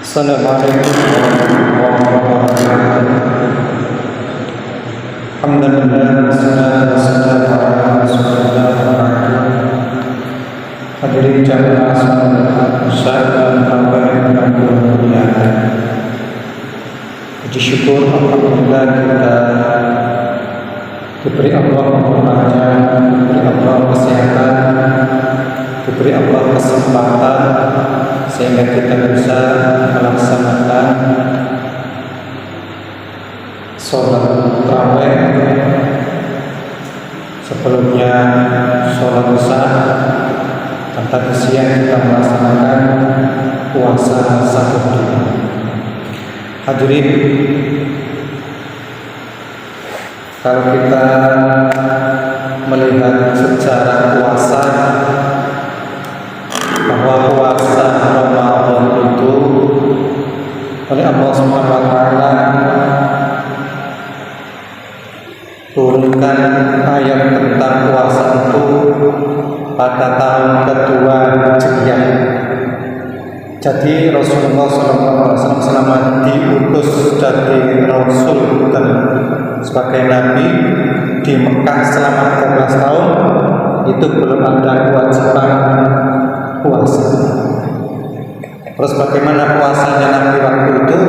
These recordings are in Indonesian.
Assalamualaikum warahmatullahi wabarakatuh. Alhamdulillah, wassalatu wassalamu ala Rasulillah wa ba'du. Hadirin jamaah sekalian, salam dan kemuliaan. Puji syukur alhamdulillah kita diberi Allah kemuliaan, diberi Allah kesehatan, diberi Allah kesempatan sehingga kita bisa melaksanakan sholat tarawih. Sebelumnya sholat isya dan tadi siang kita melaksanakan puasa satu hari. Hadirin, kalau kita melihat sejarah puasa, bahwa puasa Ramadan itu oleh Allah Subhanahu wa taala turunkan ayat tentang puasa itu pada tahun kedua Hijriah. Jadi Rasulullah SAW selama diutus jadi Rasul dan sebagai Nabi di Mekah selama 13 tahun itu belum ada kewajiban puasa. Terus bagaimana puasanya Nabi waktu itu?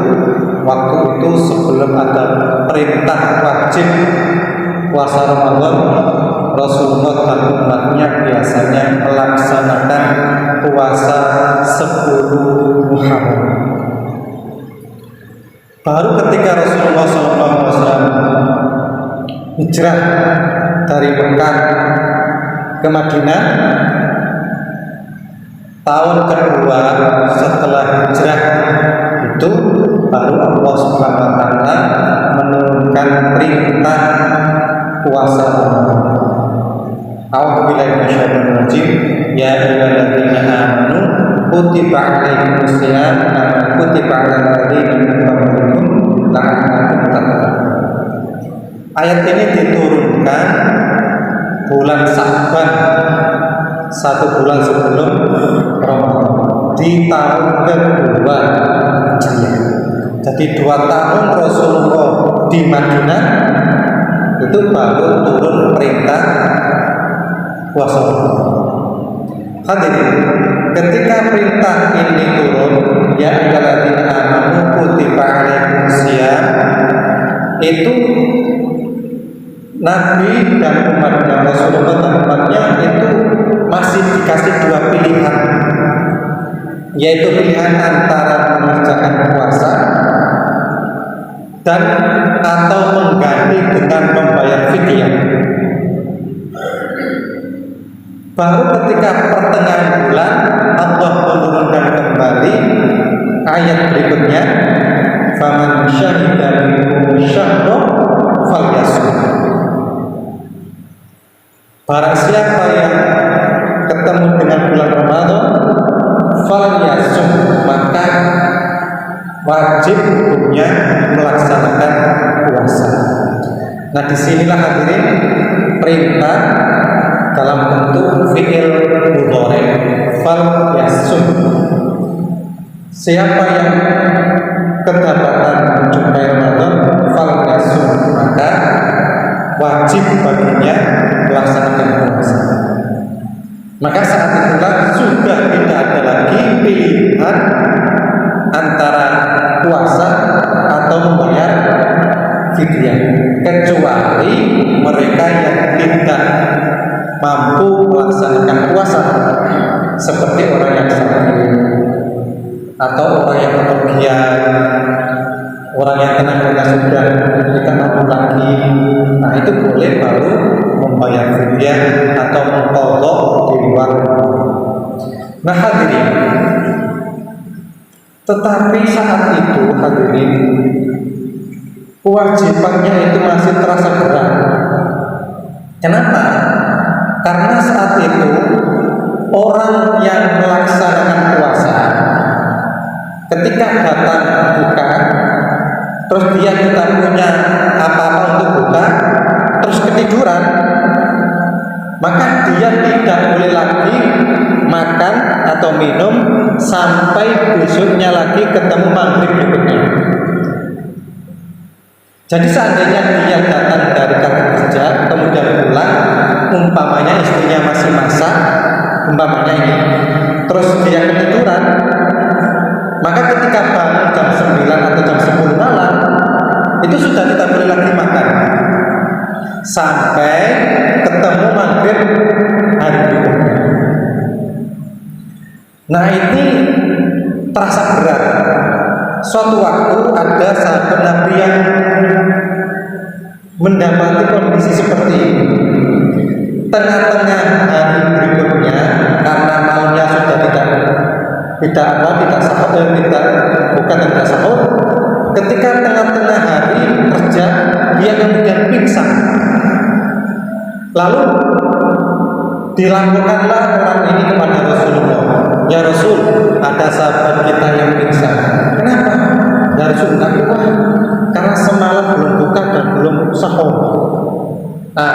Waktu itu sebelum ada perintah wajib puasa Ramadan, Rasulullah dan umatnya biasanya melaksanakan puasa 10 Muharram. Baru ketika Rasulullah SAW hijrah dari Mekah ke Madinah, tahun kedua setelah hijrah itu baru Allah Subhanahu wa taala menurunkan perintah puasa Ramadan. A'udzubillahi minasyaitonir rajim. Ya ayyuhalladzina amanu kutiba 'alaikumusiyam kama kutiba 'alal ladzina min qablikum la'allakum tattaqun. Ayat ini diturunkan bulan Sya'ban, 1 bulan sebelum Ramadan, di tahun kedua Hijriah. Jadi 2 tahun Rasulullah di Madinah itu baru turun perintah puasa Ramadan. Hadirin, ketika perintah ini turun, ya ayyuhalladzina amanu kutiba 'alaikumusiyam, itu Nabi dan umatnya, Rasulullah dan umatnya itu masih dikasih 2 pilihan, yaitu pilihan antara mengerjakan puasa dan atau mengganti dengan membayar fidyah. Baru ketika pertengahan bulan Allah menurunkan kembali ayat berikutnya, faman syahida minkum syahra falyasum. Barang siapa yang ketemu dengan bulan Ramadan, falyasum, maka wajib hukumnya melaksanakan puasa. Nah, disinilah hadirin perintah dalam bentuk fi'il mudhari, falyasum. Siapa yang kedapatan menjumpai Ramadan, falyasum, maka wajib baginya melaksanakan puasa. Maka saat itulah sudah tidak ada lagi pilihan antara puasa atau membayar fidyah, kecuali mereka yang tidak mampu melaksanakan puasa, seperti orang yang sakit atau orang yang bepergian, orang yang tenaganya sudah tidak mampu lagi. Nah, itu boleh baru membayar fidyah atau mengqadha di luar. Nah, hadirin, tetapi saat itu hadirin, kewajibannya itu masih terasa berat. Kenapa? Karena saat itu orang yang melaksanakan puasa ketika datang buka, terus dia tidak punya apa-apa untuk buka, terus ketiduran, maka dia tidak boleh lagi makan atau minum sampai besoknya lagi ketemu Jadi seandainya dia datang dari kantor kerja, kemudian pulang, umpamanya istrinya masih masak, umpamanya ini, terus dia ketiduran, maka ketika bangun jam 9 atau jam 10 malam, itu sudah tidak boleh lagi makan sampai ketemu maghrib hari berikutnya. Nah ini terasa berat. Suatu waktu ada sahabat Nabi yang mendapati kondisi seperti ini. Tengah-tengah hari berikutnya, karena malamnya sudah tidak sahur. Ketika tengah-tengah hari kerja, dia kemudian pingsan. Lalu dilaporkanlah orang ini kepada Rasulullah. Ya Rasul, ada sahabat kita yang pingsan. Kenapa? Ya Rasul, kenapa? Karena semalam belum buka dan belum sahur. Nah,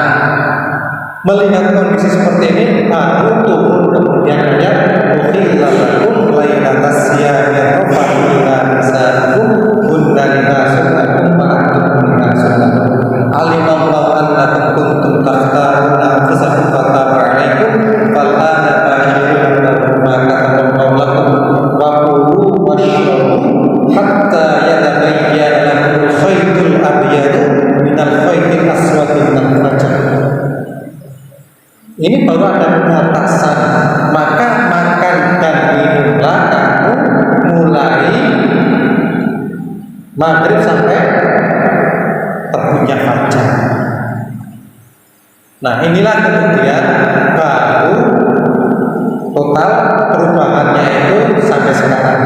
melihat kondisi seperti ini, baru turun kemudian ayat uhilla lakum lailatas siyami rafathu ila nisaikum hunna libasun lakum wa antum libasun lahum. Alimallahu annakum kuntum takhtaruna anfusakum fataba 'alaikum fal ana bashiruna ma kataballahu lakum wa qulu washrabu hatta yatabayyana lakum al-khaytul abyadu minal khaytil aswadi minal fajr. Ini baru ada batasan. Maka makan dan minumlah kamu mulai maghrib sampai terbitnya fajar. Nah inilah kemudian baru total perubahannya itu sampai sekarang.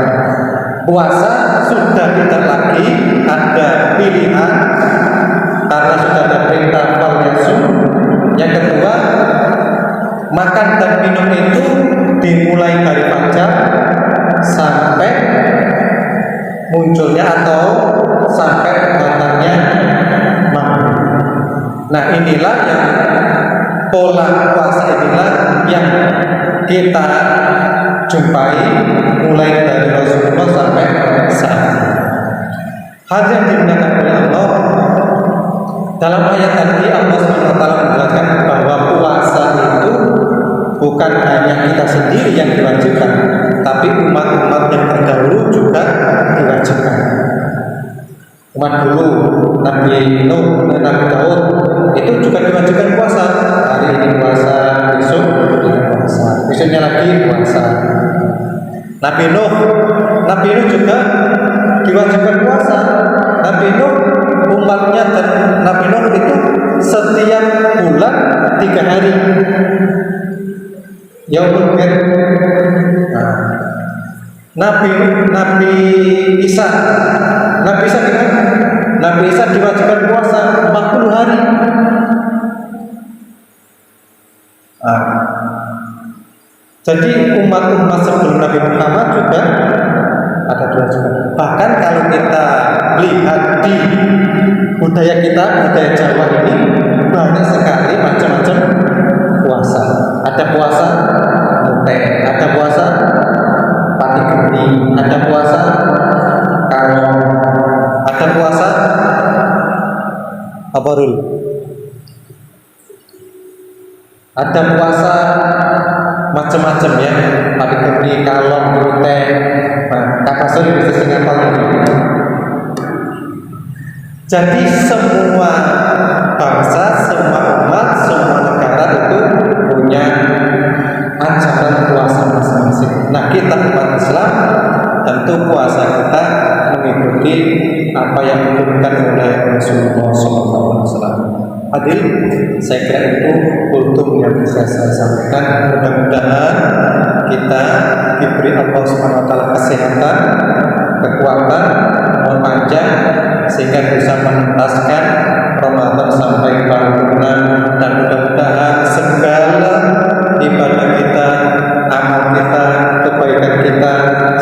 Puasa sudah tidak lagi ada pilihan karena sudah ada perintah fal yasum. Yang kedua, makan dan minum itu dimulai dari fajar sampai munculnya atau sampai batalnya maghrib. Nah inilah yang pola puasa inilah yang kita jumpai mulai dari Rasulullah sampai saat ini. Hal yang dimuliakan oleh Allah, dalam ayat tadi Allah SWT menjelaskan bahwa puasa itu bukan hanya kita sendiri yang diwajibkan, tapi umat-umat yang terdahulu juga diwajibkan. Umat dulu, Nabi Nuh, Nabi Daud itu juga diwajibkan puasa. Hari ini puasa, besok puasa, besoknya lagi puasa. Nabi Nuh juga diwajibkan puasa. Nabi Nuh, umatnya dan Nabi Nuh itu setiap bulan 3 hari. Yaumul Bid. Nabi Isa gimana? Nabi Isa diwajibkan puasa 40 hari. Jadi umat-umat sebelum Nabi Muhammad juga ada diwajibkan. Bahkan kalau kita lihat di budaya kita, budaya Jawa ini banyak sekali macam-macam puasa. Ada puasa mute, ada puasa pati geni, ada puasa kalau ada puasa apa dulu? Ada puasa macam-macam ya, pati geni, kalong, mute. Kakak saya bisa singapal ini. Jadi semua bangsa, semua umat, semua negara itu punya ajaran puasa masing-masing. Nah kita umat Islam tentu puasa kita mengikuti apa yang ditunjukkan oleh Rasulullah SAW. Adil, saya kira itu kultum yang bisa saya sampaikan. Mudah-mudahan kita diberi Allah SWT kesehatan, kekuatan, umur panjang sehingga bisa menuntaskan Ramadan sampai paripurna, dan mudah-mudahan segala ibadah kita, amal kita, kebaikan kita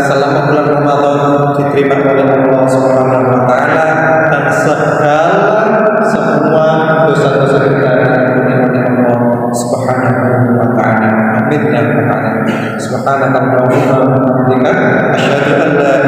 selama bulan Ramadan diterima oleh Allah Subhanahu wa taala, dan semua dosa-dosa kita diampuni oleh Allah Subhanahu wa taala. Amin ya rabbal alamin. Subhanakallahumma wa bihamdika asyhadu an la